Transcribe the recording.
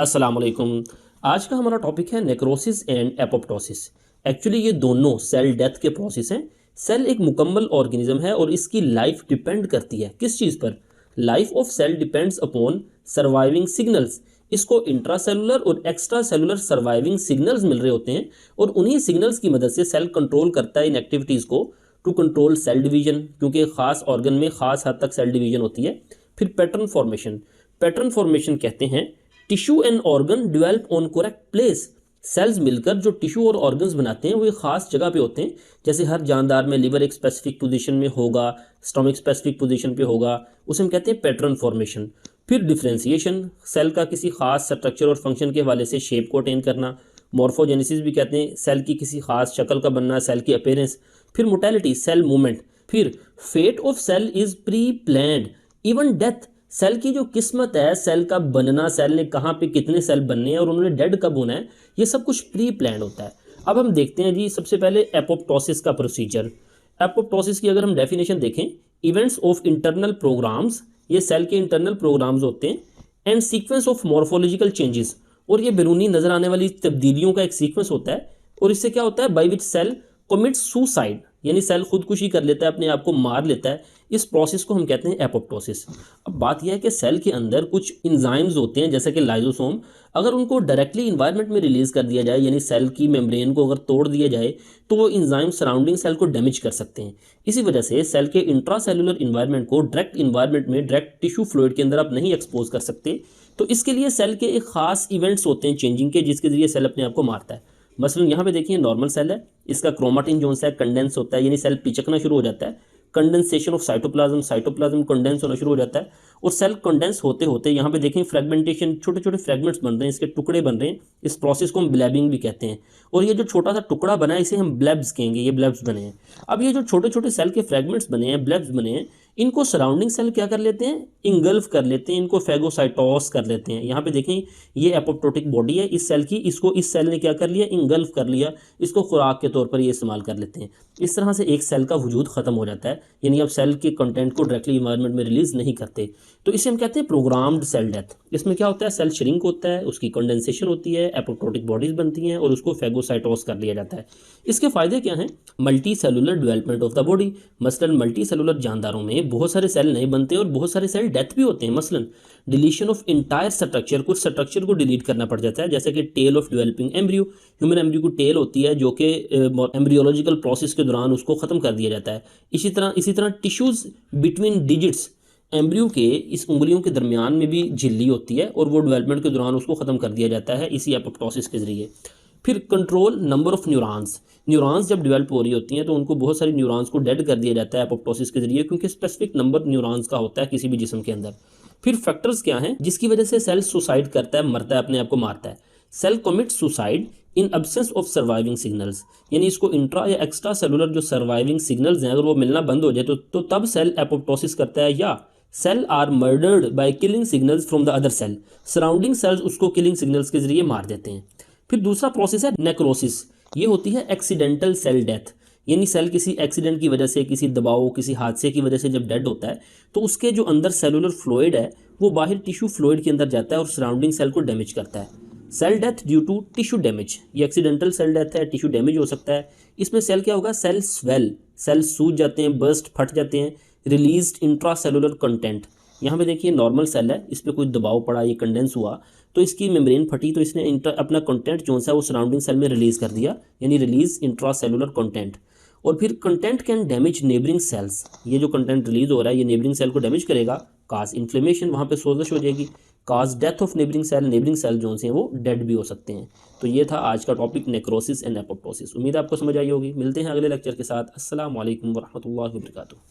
अस्सलाम वालेकुम। आज का हमारा टॉपिक है नेक्रोसिस एंड एपोप्टोसिस। एक्चुअली ये दोनों सेल डेथ के प्रोसेस हैं। सेल एक मुकम्मल ऑर्गेनिज्म है और इसकी लाइफ डिपेंड करती है किस चीज़ पर? Life of cell depends upon surviving signals. इसको इंट्रासेलुलर और एक्स्ट्रा सेलुलर सर्वाइविंग सिग्नल्स मिल रहे होते हैं और उन्हीं सिग्नल्स की मदद से सेल कंट्रोल करता है इन एक्टिविटीज़ को टू कंट्रोल सेल डिवीजन, क्योंकि ख़ास ऑर्गन में ख़ास हद तक सेल डिवीजन होती है। फिर पैटर्न फॉर्मेशन। पैटर्न फॉर्मेशन कहते हैं tissue and organ develop on correct place. Cells मिलकर जो टिश्यू और ऑर्गन्स बनाते हैं वो एक खास जगह पे होते हैं। जैसे हर जानदार में लिवर एक स्पेसिफिक पोजीशन में होगा, स्टमक स्पेसिफिक पोजीशन पे होगा, उसे हम कहते हैं पैटर्न फॉर्मेशन। फिर डिफ्रेंसिएशन, सेल का किसी खास स्ट्रक्चर और फंक्शन के हवाले से शेप को अटेन करना। मॉर्फोजेनेसिस भी कहते हैं सेल की किसी खास शक्ल का बनना, सेल की अपीयरेंस। फिर मोटेलिटी, सेल मूवमेंट। फिर fate of cell is pre planned. Even death, cell की जो किस्मत है, सेल का बनना, सेल ने कहाँ पे कितने सेल बनने हैं और उन्होंने डेड कब होना है, ये सब कुछ प्री प्लान होता है। अब हम देखते हैं जी सबसे पहले एपोप्टोसिस का प्रोसीजर। एपोप्टोसिस की अगर हम डेफिनेशन देखें, इवेंट्स ऑफ इंटरनल प्रोग्राम्स, ये सेल के इंटरनल प्रोग्राम्स होते हैं, and sequence of morphological changes, और ये बैरूनी नजर आने वाली तब्दीलियों का एक सीक्वेंस होता है। और इससे क्या होता है, by which cell commit suicide, यानी सेल खुदकुशी कर लेता है, अपने आप को मार लेता है। इस प्रोसेस को हम कहते हैं एपोप्टोसिस। अब बात यह है कि सेल के अंदर कुछ इंजाइम्स होते हैं जैसे कि लाइजोसोम, अगर उनको डायरेक्टली इन्वायरमेंट में रिलीज कर दिया जाए, यानी सेल की मेम्ब्रेन को अगर तोड़ दिया जाए, तो वो इंजाइम सराउंडिंग सेल को डैमेज कर सकते हैं। इसी वजह से सेल के इंट्रासेलुलर इन्वायरमेंट को डायरेक्ट इन्वायरमेंट में, डायरेक्ट टिश्यू फ्लूइड के अंदर आप नहीं एक्सपोज कर सकते। तो इसके लिए सेल के एक खास इवेंट्स होते हैं चेंजिंग के, जिसके जरिए सेल अपने आप को मारता है। मसलन यहाँ पे देखिए नॉर्मल सेल है, इसका क्रोमाटिन जो है कंडेंस होता है, यानी सेल पिचकना शुरू हो जाता है। Condensation of cytoplasm, cytoplasm condense होना शुरू हो जाता है। और सेल कंडेंस होते होते यहाँ पे देखें फ्रेगमेंटेशन, छोटे छोटे फ्रेगमेंट्स बन रहे हैं, इसके टुकड़े बन रहे हैं। इस प्रोसेस को हम ब्लैबिंग भी कहते हैं। और ये जो छोटा सा टुकड़ा बना है इसे हम ब्लैब्स कहेंगे, ये ब्लैब्स बने हैं। अब ये जो छोटे छोटे सेल के फ्रेगमेंट्स बने हैं, ब्लैब्स बने हैं, इनको सराउंडिंग सेल क्या कर लेते हैं, इंगल्फ कर लेते हैं, इनको फेगोसाइटोस कर लेते हैं। यहाँ पे देखें ये एपोप्टोटिक बॉडी है इस सेल की, इसको इस सेल ने क्या कर लिया, इंगल्फ कर लिया, इसको खुराक के तौर पर ये इस्तेमाल कर लेते हैं। इस तरह से एक सेल का वजूद खत्म हो जाता है, यानी अब सेल के कंटेंट को डायरेक्टली इन्वायरमेंट में रिलीज नहीं करते। तो इसे हम कहते हैं प्रोग्राम्ड सेल डेथ। इसमें क्या होता है, सेल श्रिंक होता है, उसकी कंडेंसेशन होती है, एपोप्टोटिक बॉडीज बनती हैं और उसको फेगोसाइटोस कर लिया जाता है। इसके फायदे क्या हैं, multi cellular development of the body. मसलन मल्टी सेलुलर जानदारों में बहुत सारे सेल नहीं बनते और बहुत सारे सेल डेथ भी होते हैं। मसलन डिलीशन ऑफ इंटायर स्ट्रक्चर, कुछ स्ट्रक्चर को डिलीट करना पड़ जाता है, जैसे कि tail of developing embryo. Human embryo की टेल होती है जो कि एम्ब्रियोलॉजिकल प्रोसेस के दौरान उसको खत्म कर दिया जाता है। इसी तरह टिश्यूज बिटवीन डिजिट्स, एम्ब्रियो के इस उंगलियों के दरमियान में भी झिल्ली होती है और वो डेवलपमेंट के दौरान उसको खत्म कर दिया जाता है इसी एपोप्टोसिस के जरिए। फिर control number of neurons. Neurons जब डेवलप हो रही होती हैं तो उनको बहुत सारी न्यूरॉन्स को डेड कर दिया जाता है एपोप्टोसिस के जरिए, क्योंकि स्पेसिफिक नंबर न्यूरॉन्स का होता है किसी भी जिस्म के अंदर। फिर फैक्टर्स क्या हैं जिसकी वजह से सेल सुसाइड करता है, मरता है, अपने आप को मारता है। Cell commit suicide in absence of surviving signals, यानी इसको इंट्रा या एक्स्ट्रा सेलुलर जो सर्वाइविंग सिग्नल्स हैं अगर वो मिलना बंद हो जाए तो तब सेल एपोप्टोसिस करता है। या cell are murdered by killing signals from the other cell, surrounding cells उसको किलिंग सिग्नल्स के जरिए मार देते हैं। फिर दूसरा प्रोसेस है नेक्रोसिस। ये होती है एक्सीडेंटल सेल डेथ, यानी सेल किसी एक्सीडेंट की वजह से, किसी दबाव, किसी हादसे की वजह से जब डेड होता है तो उसके जो अंदर सेलुलर फ्लूइड है वो बाहर टिश्यू फ्लूइड के अंदर जाता है और सराउंडिंग सेल को डैमेज करता है। Cell death due to tissue damage, ये एक्सीडेंटल सेल डेथ है, टिश्यू डैमेज हो सकता है। इसमें सेल क्या होगा, सेल स्वेल, सेल सूज जाते हैं, बर्स्ट, फट जाते हैं। रिलीज्ड इंट्रासेलुलर कंटेंट, यहाँ पे देखिए नॉर्मल सेल है, इस पर कोई दबाव पड़ा, ये कंडेंस हुआ तो इसकी मेम्ब्रेन फटी, तो इसने अपना कंटेंट जो सा वो सराउंडिंग सेल में रिलीज कर दिया, यानी रिलीज इंट्रासेलुलर कंटेंट। और फिर content can damage neighbouring cells, ये जो कंटेंट रिलीज हो रहा है ये नेबरिंग सेल को डैमेज करेगा, काज इन्फ्लेमेशन, वहाँ पे सोजश हो जाएगी, काज डेथ ऑफ नेबरिंग सेल जो हैं वो डेड भी हो सकते हैं। तो ये था आज का टॉपिक नेक्रोसिस एंड एपोप्टोसिस। उम्मीद है आपको समझ आई होगी। मिलते हैं अगले लेक्चर के साथ। अस्सलाम वालेकुम वरहमतुल्लाहि वबरकातुहू।